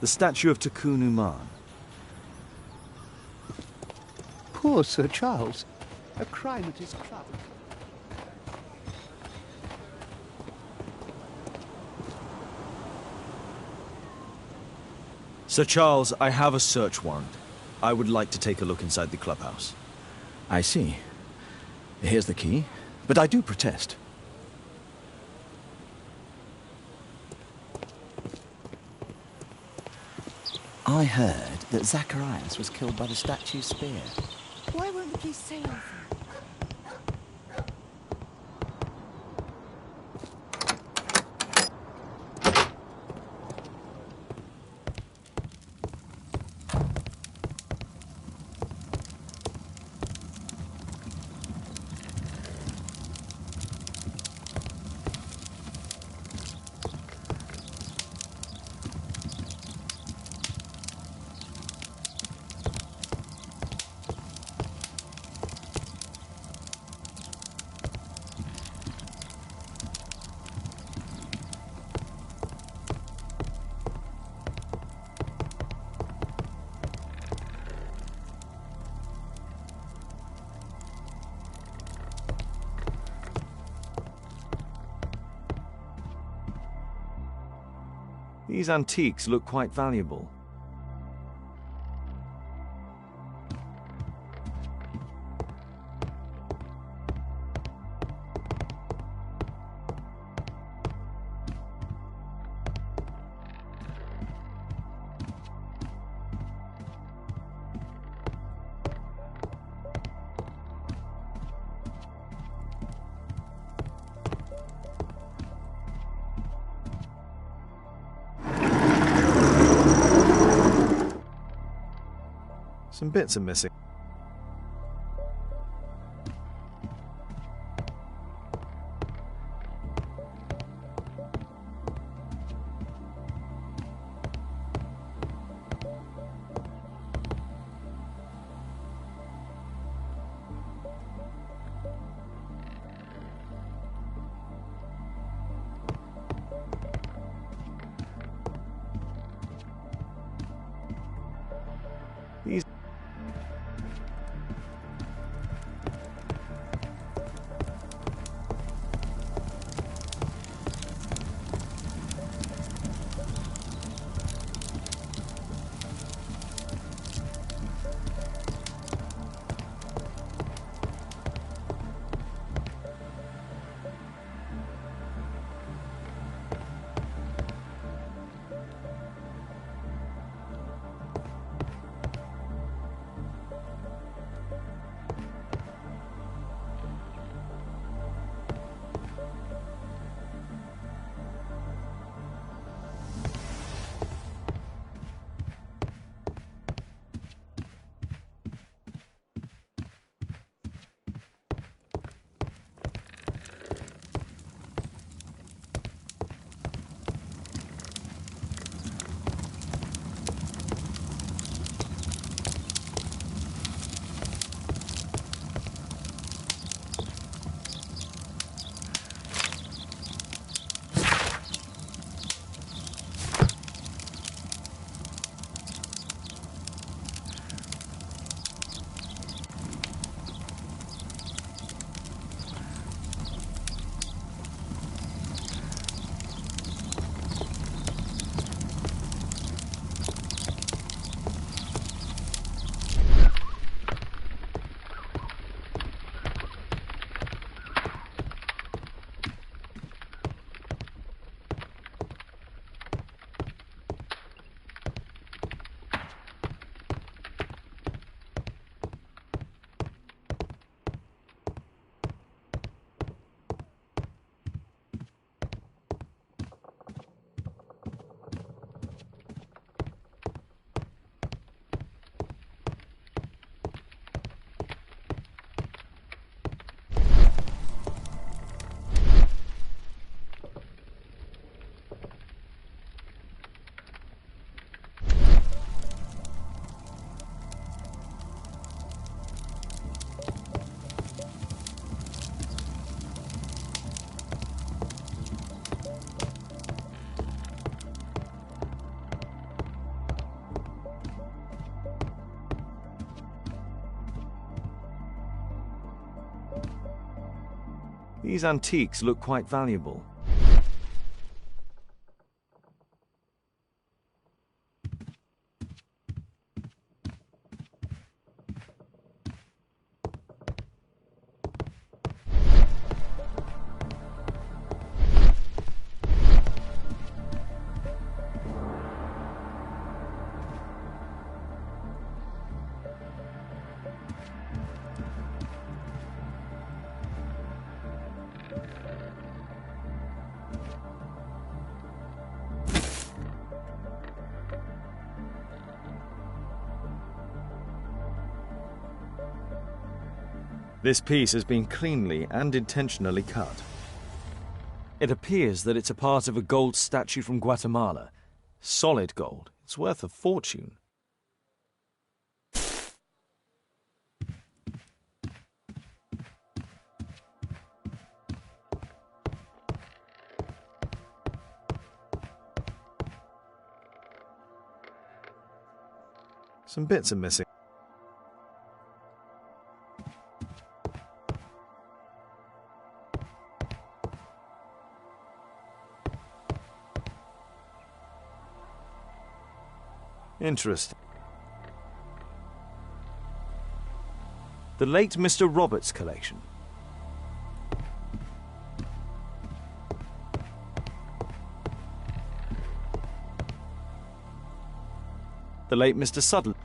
The statue of Takunuman. Poor Sir Charles. A crime at his club. Sir Charles, I have a search warrant. I would like to take a look inside the clubhouse. I see. Here's the key, but I do protest. I heard that Zacharias was killed by the statue's spear. Why won't the police say anything? These antiques look quite valuable. Some bits are missing. These antiques look quite valuable. This piece has been cleanly and intentionally cut. It appears that it's a part of a gold statue from Guatemala. Solid gold. It's worth a fortune. Some bits are missing. Interesting. The late Mr. Roberts collection. The late Mr. Sutherland.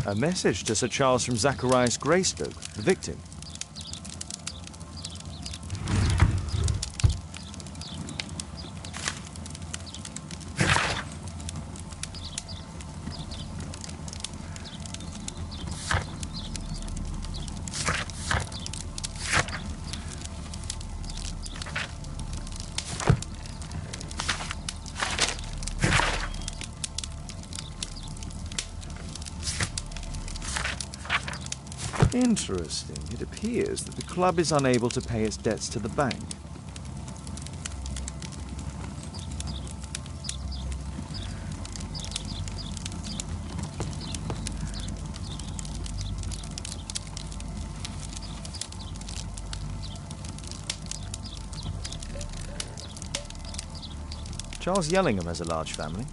A message to Sir Charles from Zacharias Greystoke, the victim. Interesting. It appears that the club is unable to pay its debts to the bank. Charles Yellingham has a large family.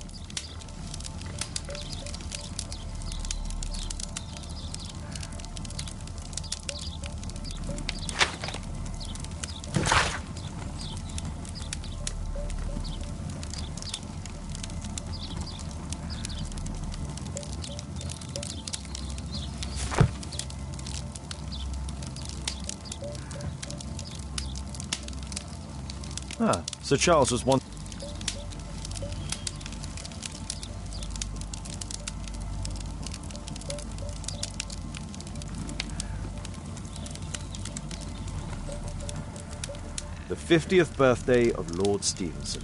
Ah, Sir Charles was one... The 50th birthday of Lord Stevenson.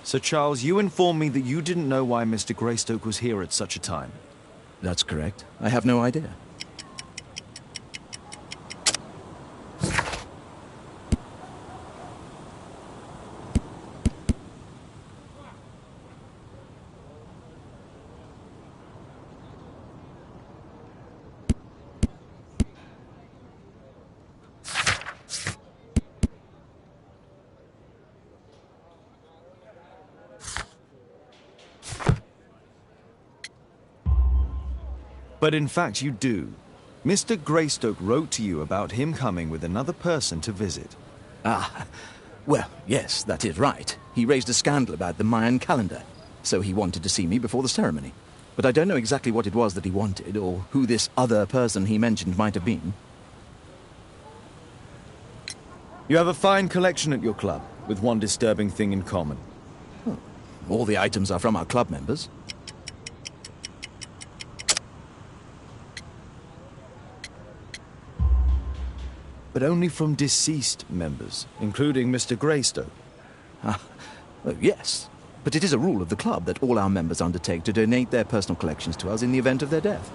Sir Charles, you informed me that you didn't know why Mr. Greystoke was here at such a time. That's correct. I have no idea. But in fact you do. Mr. Greystoke wrote to you about him coming with another person to visit. Ah, well, yes, that is right. He raised a scandal about the Mayan calendar, so he wanted to see me before the ceremony. But I don't know exactly what it was that he wanted, or who this other person he mentioned might have been. You have a fine collection at your club, with one disturbing thing in common. All the items are from our club members. But only from deceased members, including Mr. Greystoke. Yes, but it is a rule of the club that all our members undertake to donate their personal collections to us in the event of their death.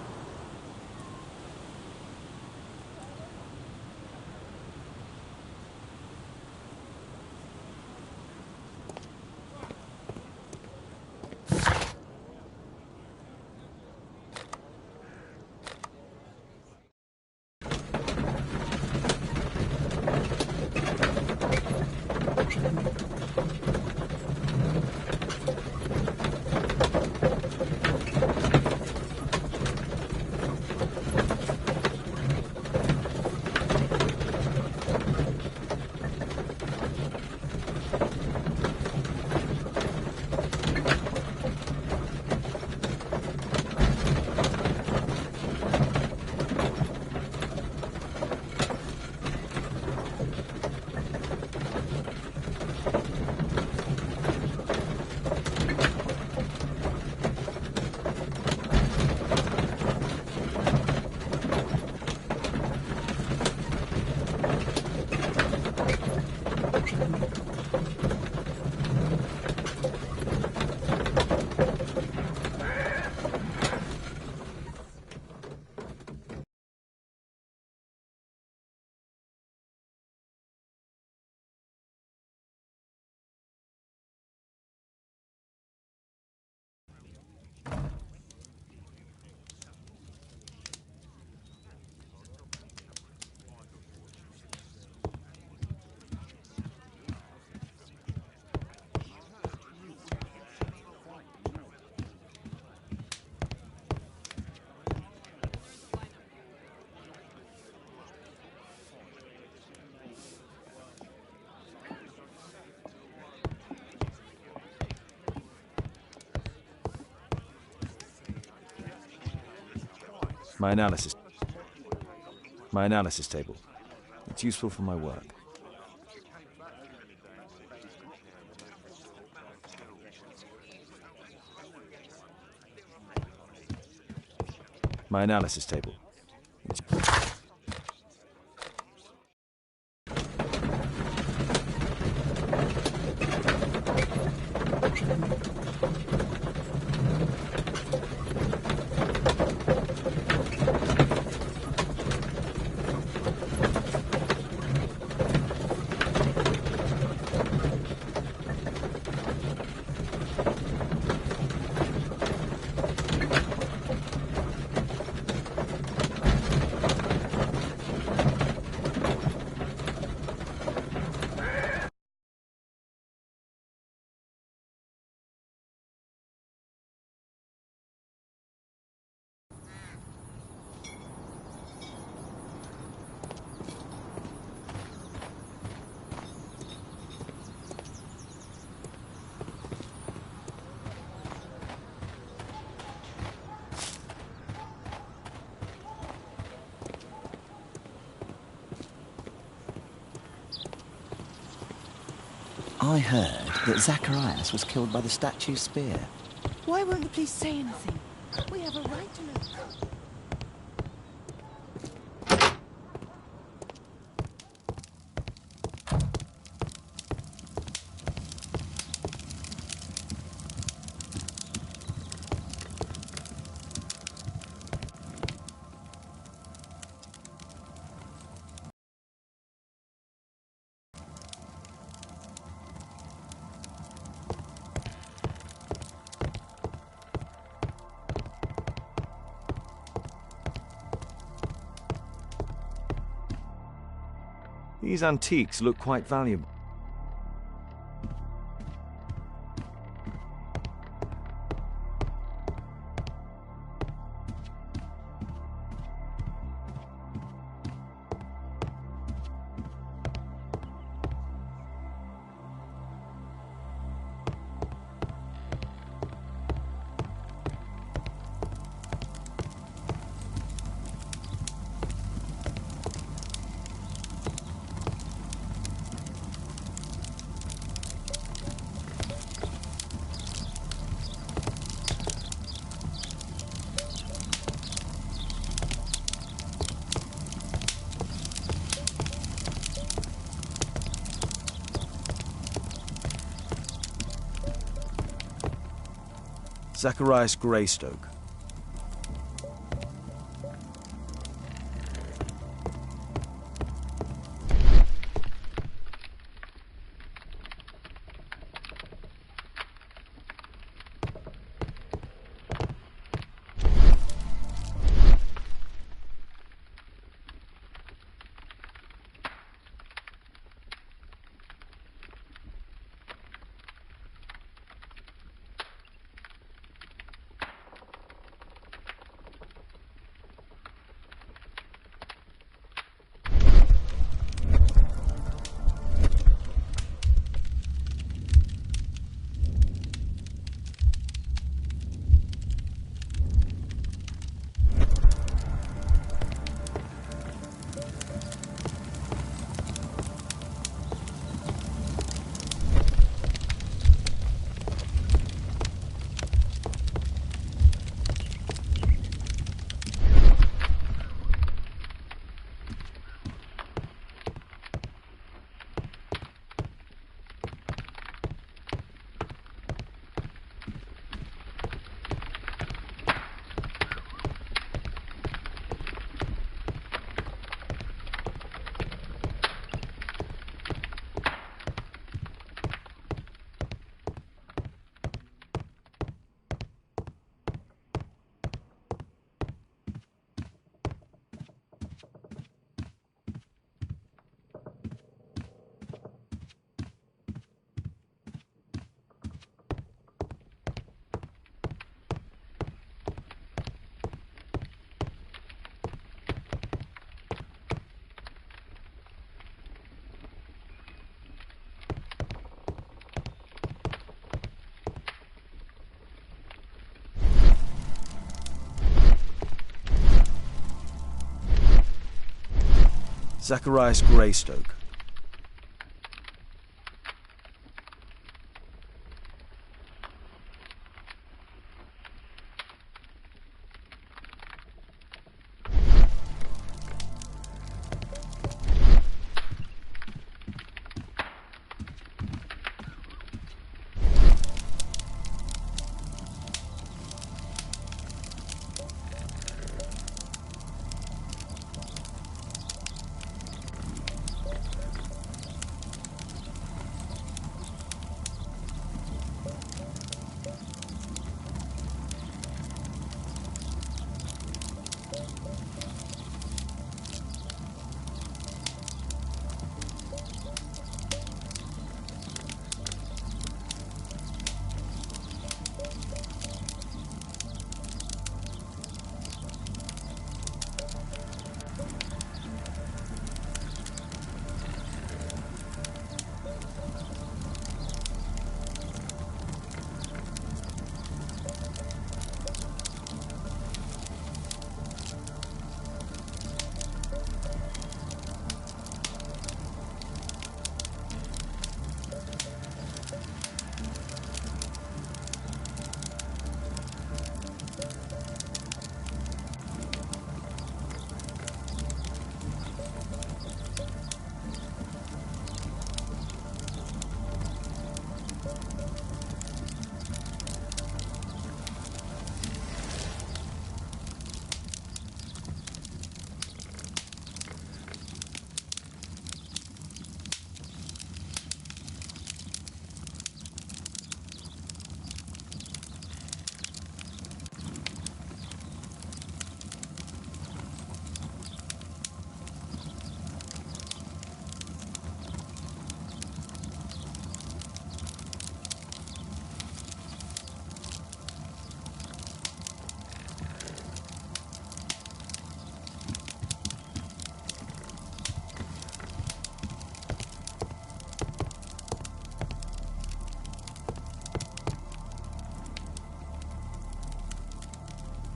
My analysis. My analysis table. It's useful for my work. My analysis table. I heard that Zacharias was killed by the statue's spear. Why won't the police say anything? We have a right to know. These antiques look quite valuable. Zacharias Greystoke. Zacharias Greystoke.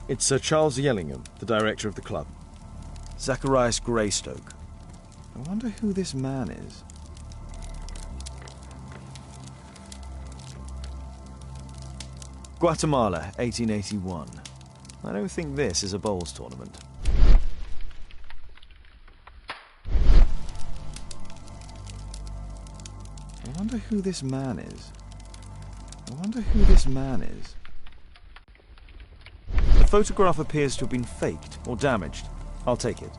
It's Sir Charles Yellingham, the director of the club. Zacharias Greystoke. I wonder who this man is. Guatemala, 1881. I don't think this is a bowls tournament. I wonder who this man is. I wonder who this man is. The photograph appears to have been faked or damaged. I'll take it.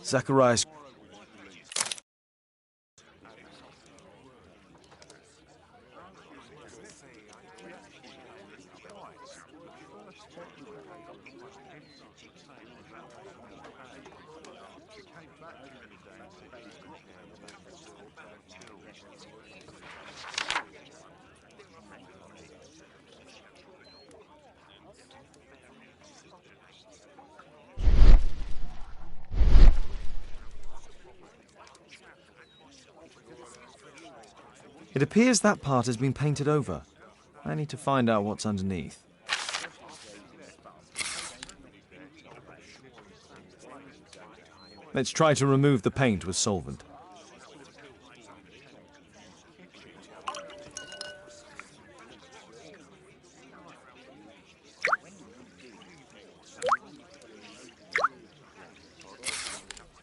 Zacharias. It appears that part has been painted over. I need to find out what's underneath. Let's try to remove the paint with solvent.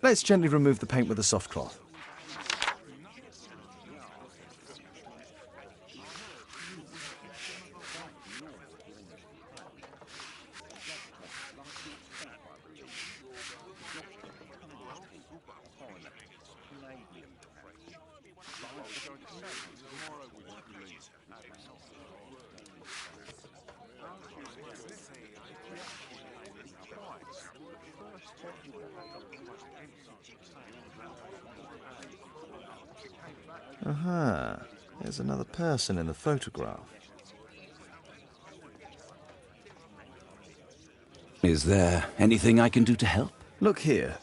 Let's gently remove the paint with a soft cloth. Aha, there's another person in the photograph. Is there anything I can do to help? Look here.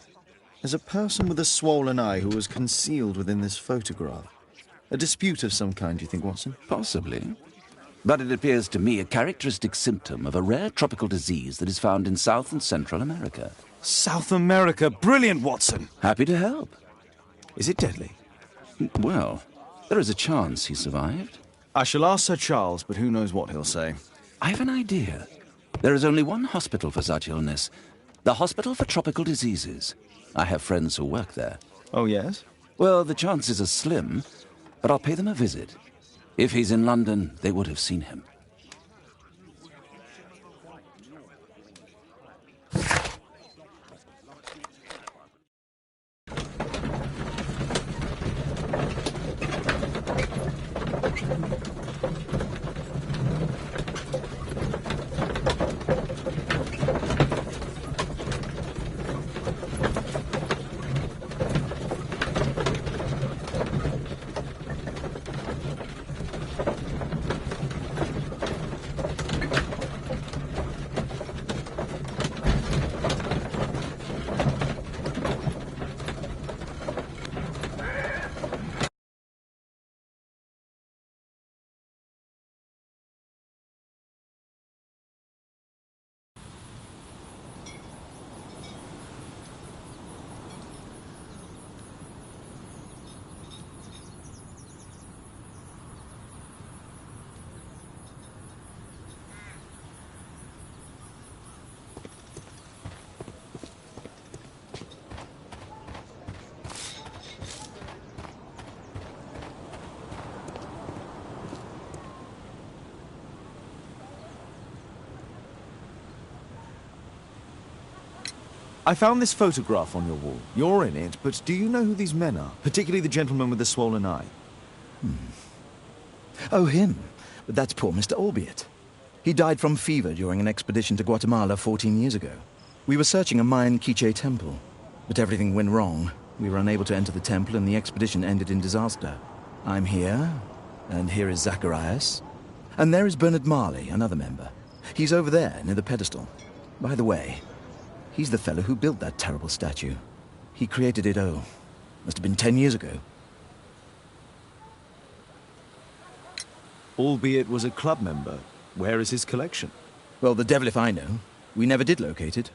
There's a person with a swollen eye who was concealed within this photograph. A dispute of some kind, do you think, Watson? Possibly. But it appears to me a characteristic symptom of a rare tropical disease that is found in South and Central America. South America! Brilliant, Watson! Happy to help. Is it deadly? Well, there is a chance he survived. I shall ask Sir Charles, but who knows what he'll say. I have an idea. There is only one hospital for such illness. The Hospital for Tropical Diseases. I have friends who work there. Oh, yes? Well, the chances are slim, but I'll pay them a visit. If he's in London, they would have seen him. I found this photograph on your wall. You're in it, but do you know who these men are? Particularly the gentleman with the swollen eye. Oh, him. But that's poor Mr. Albiot. He died from fever during an expedition to Guatemala 14 years ago. We were searching a Mayan Quiche temple, but everything went wrong. We were unable to enter the temple, and the expedition ended in disaster. I'm here, and here is Zacharias. And there is Bernard Marley, another member. He's over there, near the pedestal. By the way, he's the fellow who built that terrible statue. He created it, must have been 10 years ago. Albeit was a club member. Where is his collection? Well, the devil if I know. We never did locate it.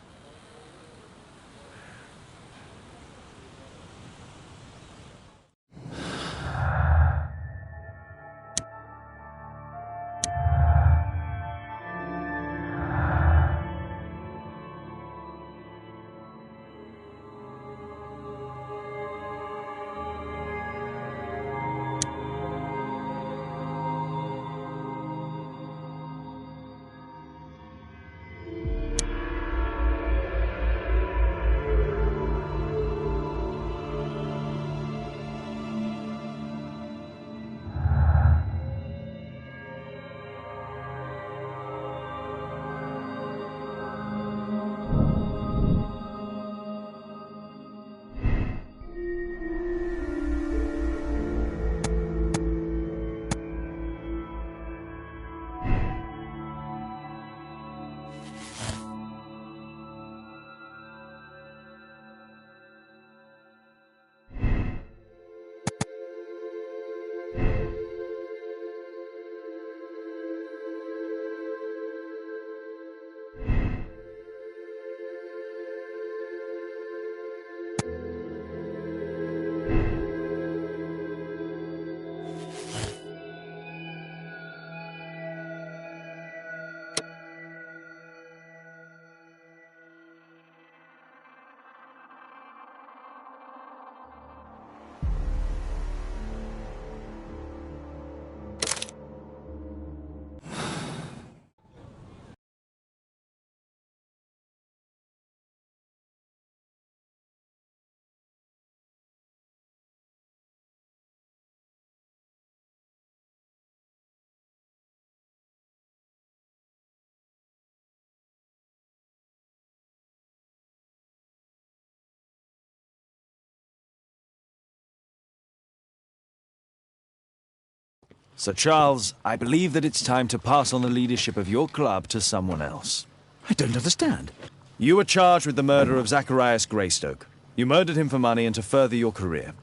Sir Charles, I believe that it's time to pass on the leadership of your club to someone else. I don't understand. You were charged with the murder of Zacharias Greystoke. You murdered him for money and to further your career.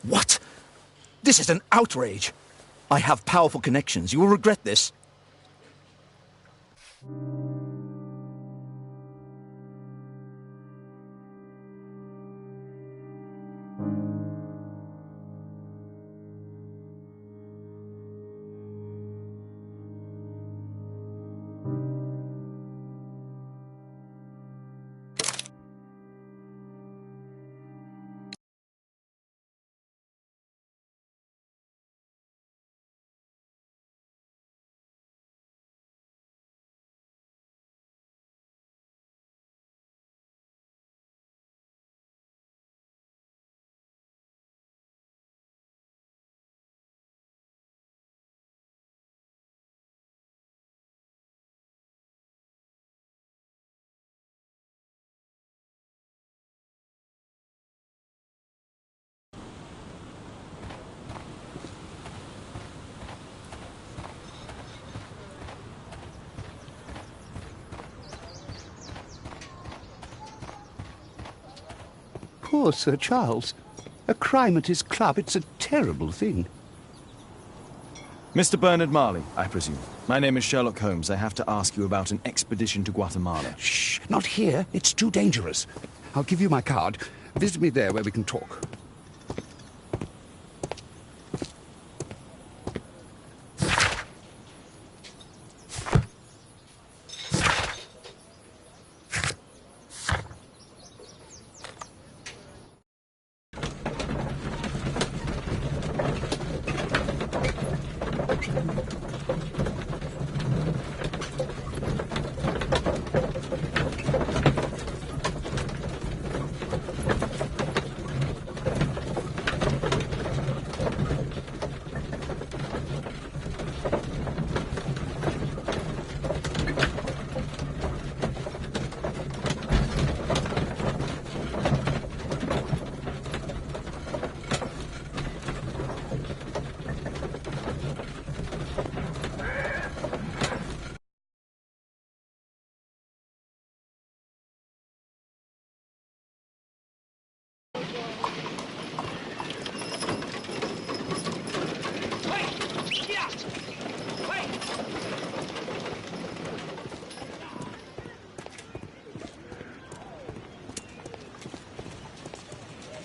What? This is an outrage. I have powerful connections. You will regret this. Poor Sir Charles. A crime at his club, it's a terrible thing. Mr. Bernard Marley, I presume. My name is Sherlock Holmes. I have to ask you about an expedition to Guatemala. Shh, not here. It's too dangerous. I'll give you my card. Visit me there where we can talk.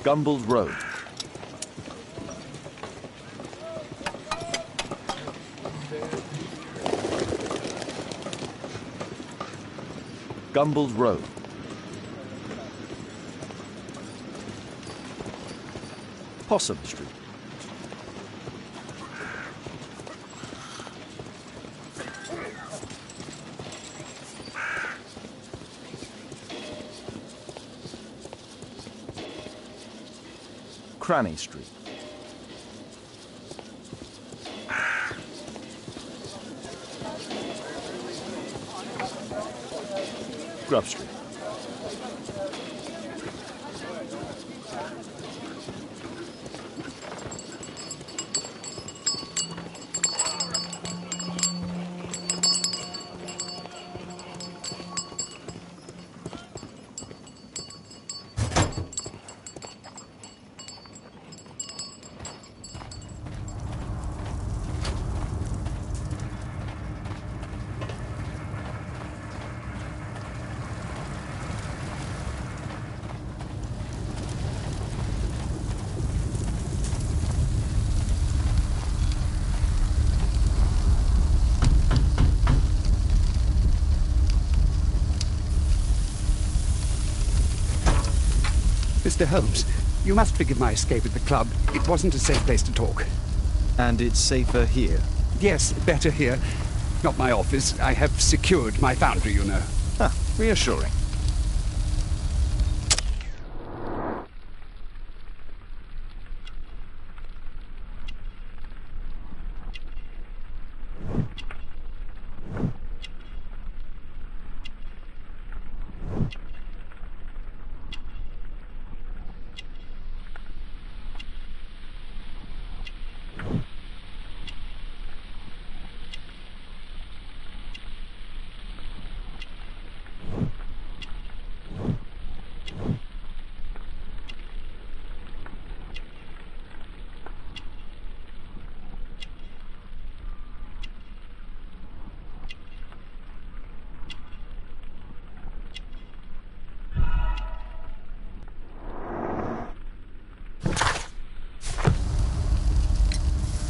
Gumballs Road. Gumballs Road. Possum Street. Cranny Street. Grub Street. Mr. Holmes, you must forgive my escape at the club. It wasn't a safe place to talk. And it's safer here. Yes, better here. Not my office. I have secured my foundry, you know. Ah, reassuring.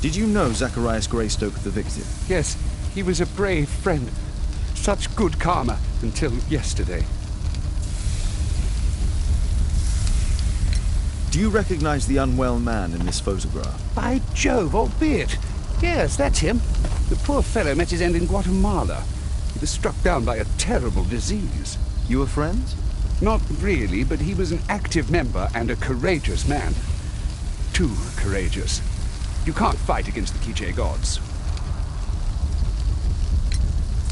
Did you know Zacharias Greystoke, the victim? Yes, he was a brave friend. Such good karma until yesterday. Do you recognize the unwell man in this photograph? By Jove, albeit. Yes, that's him. The poor fellow met his end in Guatemala. He was struck down by a terrible disease. You were friends? Not really, but he was an active member and a courageous man. Too courageous. You can't fight against the Quiche gods.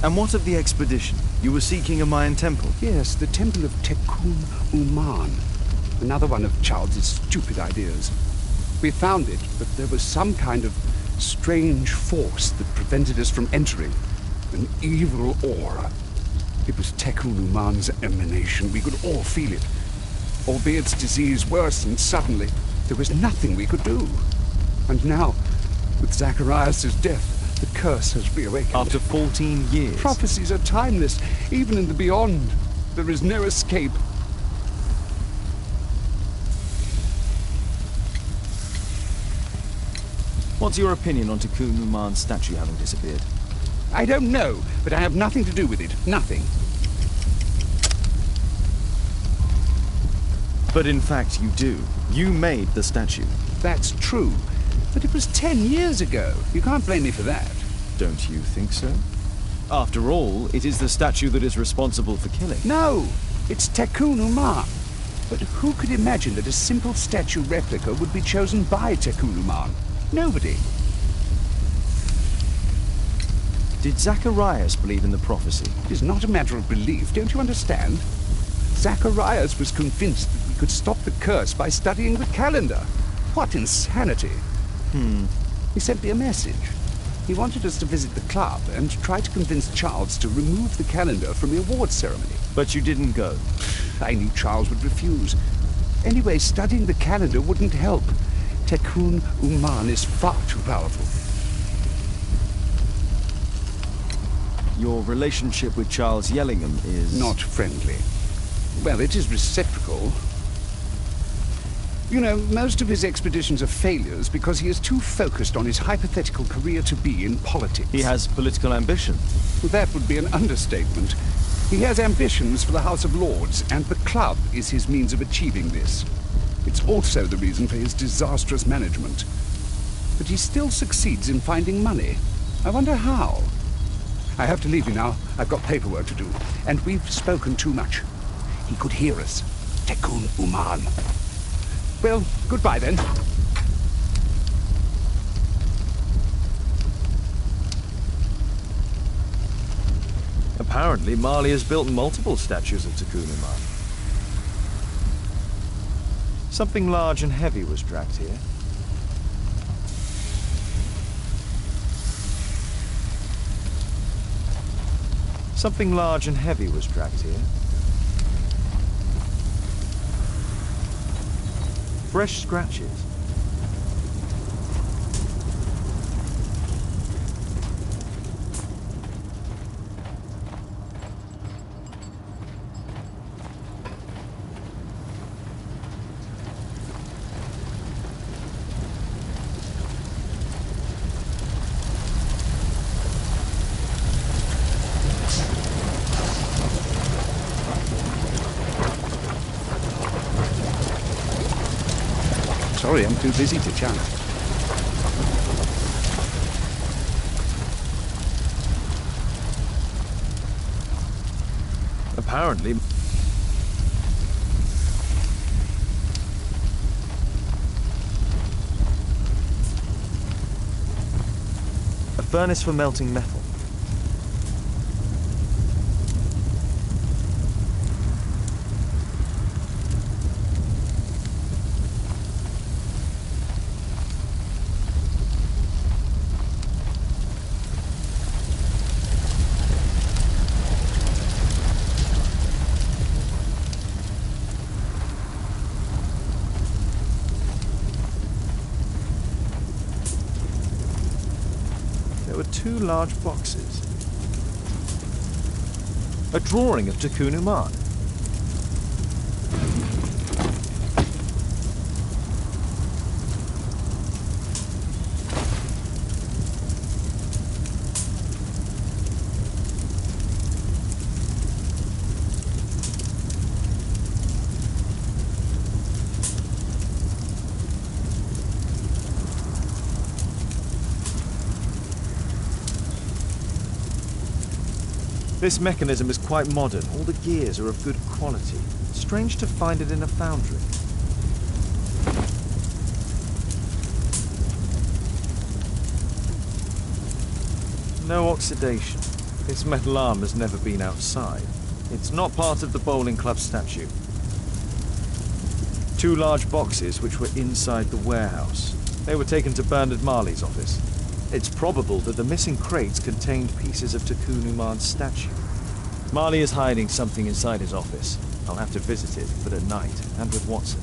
And what of the expedition? You were seeking a Mayan temple? Yes, the temple of Tekun Uman. Another one of Charles's stupid ideas. We found it, but there was some kind of strange force that prevented us from entering. An evil aura. It was Tekun Uman's emanation. We could all feel it. Albeit its disease worsened suddenly, there was nothing we could do. And now, with Zacharias' death, the curse has reawakened. After 14 years? Prophecies are timeless, even in the beyond. There is no escape. What's your opinion on Tekun Uman's statue having disappeared? I don't know, but I have nothing to do with it. Nothing. But in fact you do. You made the statue. That's true. But it was 10 years ago. You can't blame me for that. Don't you think so? After all, it is the statue that is responsible for killing. No! It's Tekun Uman. But who could imagine that a simple statue replica would be chosen by Tekun Uman? Nobody. Did Zacharias believe in the prophecy? It is not a matter of belief, don't you understand? Zacharias was convinced that we could stop the curse by studying the calendar. What insanity! He sent me a message. He wanted us to visit the club and try to convince Charles to remove the calendar from the awards ceremony. But you didn't go. I knew Charles would refuse. Anyway, studying the calendar wouldn't help. Tekun Uman is far too powerful. Your relationship with Charles Yellingham is... Not friendly. Well, it is reciprocal. You know, most of his expeditions are failures because he is too focused on his hypothetical career to be in politics. He has political ambition. Well, that would be an understatement. He has ambitions for the House of Lords, and the club is his means of achieving this. It's also the reason for his disastrous management. But he still succeeds in finding money. I wonder how. I have to leave you now. I've got paperwork to do. And we've spoken too much. He could hear us. Tekun Uman. Well, goodbye then. Apparently, Marley has built multiple statues of Tekun Uman. Something large and heavy was dragged here. Something large and heavy was dragged here. Fresh scratches. Sorry, I'm too busy to chat. Apparently... a furnace for melting metal. There were two large boxes. A drawing of Tekun Uman. This mechanism is quite modern. All the gears are of good quality. Strange to find it in a foundry. No oxidation. This metal arm has never been outside. It's not part of the bowling club statue. 2 large boxes which were inside the warehouse. They were taken to Bernard Marley's office. It's probable that the missing crates contained pieces of Tikkun Uman's statue. Marley is hiding something inside his office. I'll have to visit it, but at night, and with Watson.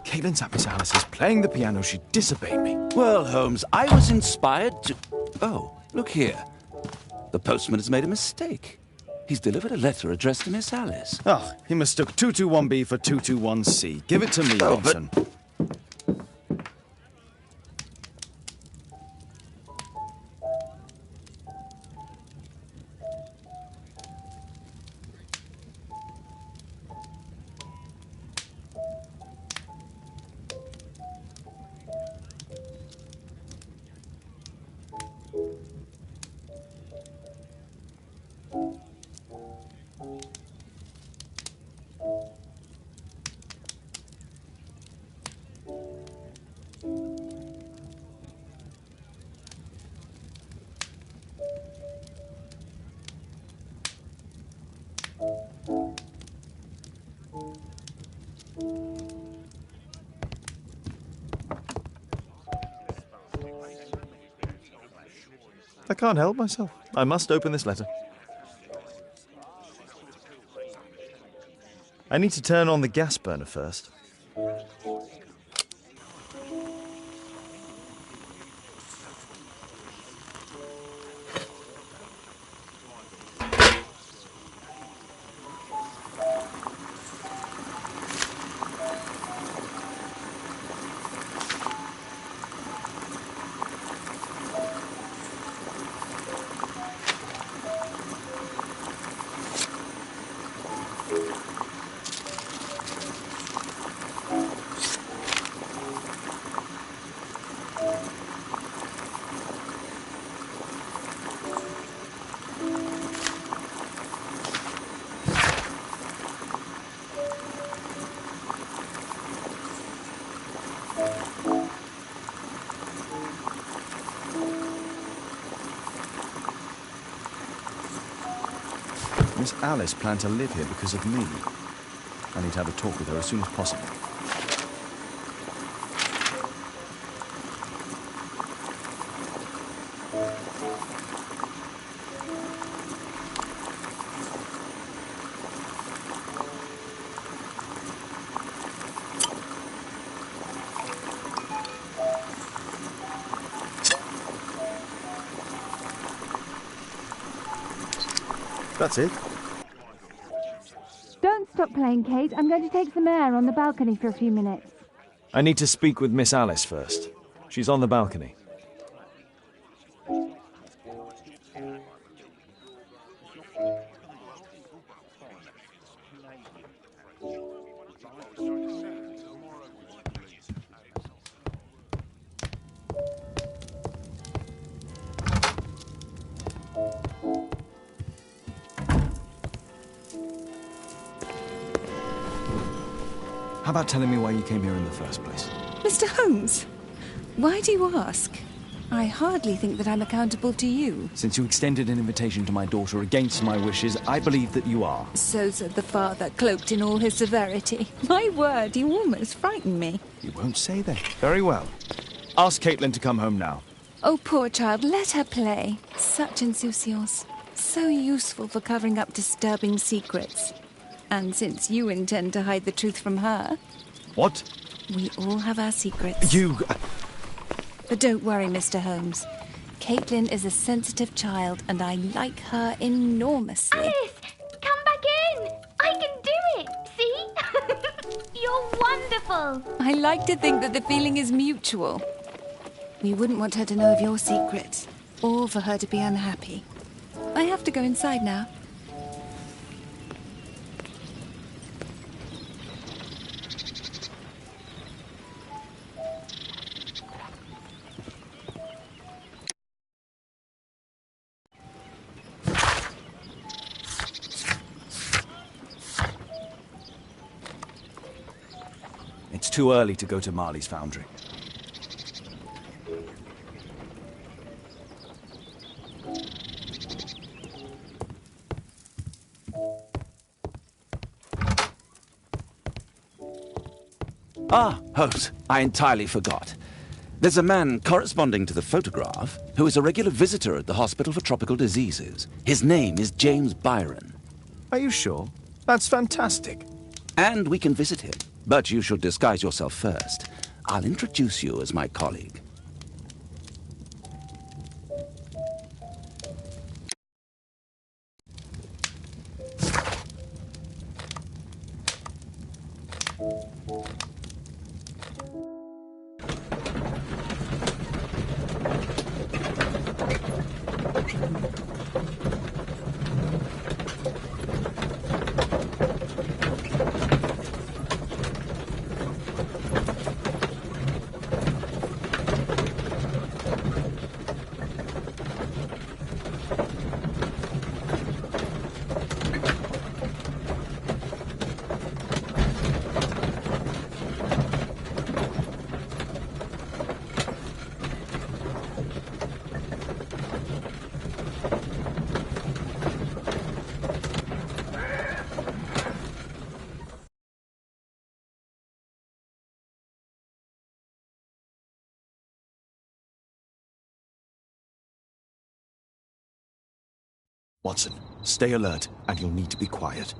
Caitlin Zappis Alice is playing the piano. She disobeyed me. Well, Holmes, I was inspired to... Oh, look here. The postman has made a mistake. He's delivered a letter addressed to Miss Alice. Oh, he mistook 221B for 221C. Give it to me, Oh, Watson. I can't help myself. I must open this letter. I need to turn on the gas burner first. Miss Alice planned to live here because of me. I need to have a talk with her as soon as possible. That's it. Don't stop playing, Kate. I'm going to take some air on the balcony for a few minutes. I need to speak with Miss Alice first. She's on the balcony. How about telling me why you came here in the first place? Mr. Holmes, why do you ask? I hardly think that I'm accountable to you. Since you extended an invitation to my daughter against my wishes, I believe that you are. So said the father, cloaked in all his severity. My word, you almost frightened me. You won't say that. Very well. Ask Caitlin to come home now. Oh, poor child, let her play. Such insouciance. So useful for covering up disturbing secrets. And since you intend to hide the truth from her... What? We all have our secrets. You... But don't worry, Mr. Holmes. Caitlin is a sensitive child, and I like her enormously. Alice, come back in. I can do it. See? You're wonderful. I like to think that the feeling is mutual. We wouldn't want her to know of your secrets, or for her to be unhappy. I have to go inside now. It's too early to go to Marley's foundry. Ah, Holmes, I entirely forgot. There's a man corresponding to the photograph who is a regular visitor at the Hospital for Tropical Diseases. His name is James Byron. Are you sure? That's fantastic. And we can visit him, but you should disguise yourself first. I'll introduce you as my colleague. Watson, stay alert, and you'll need to be quiet.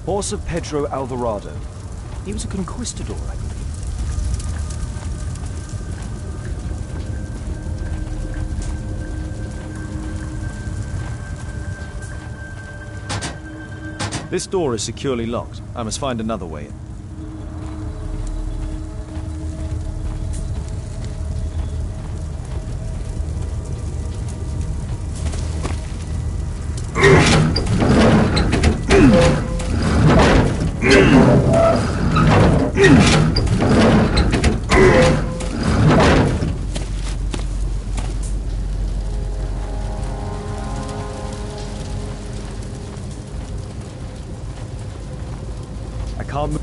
Horse of Pedro Alvarado. He was a conquistador, I believe. This door is securely locked. I must find another way in. I can't move.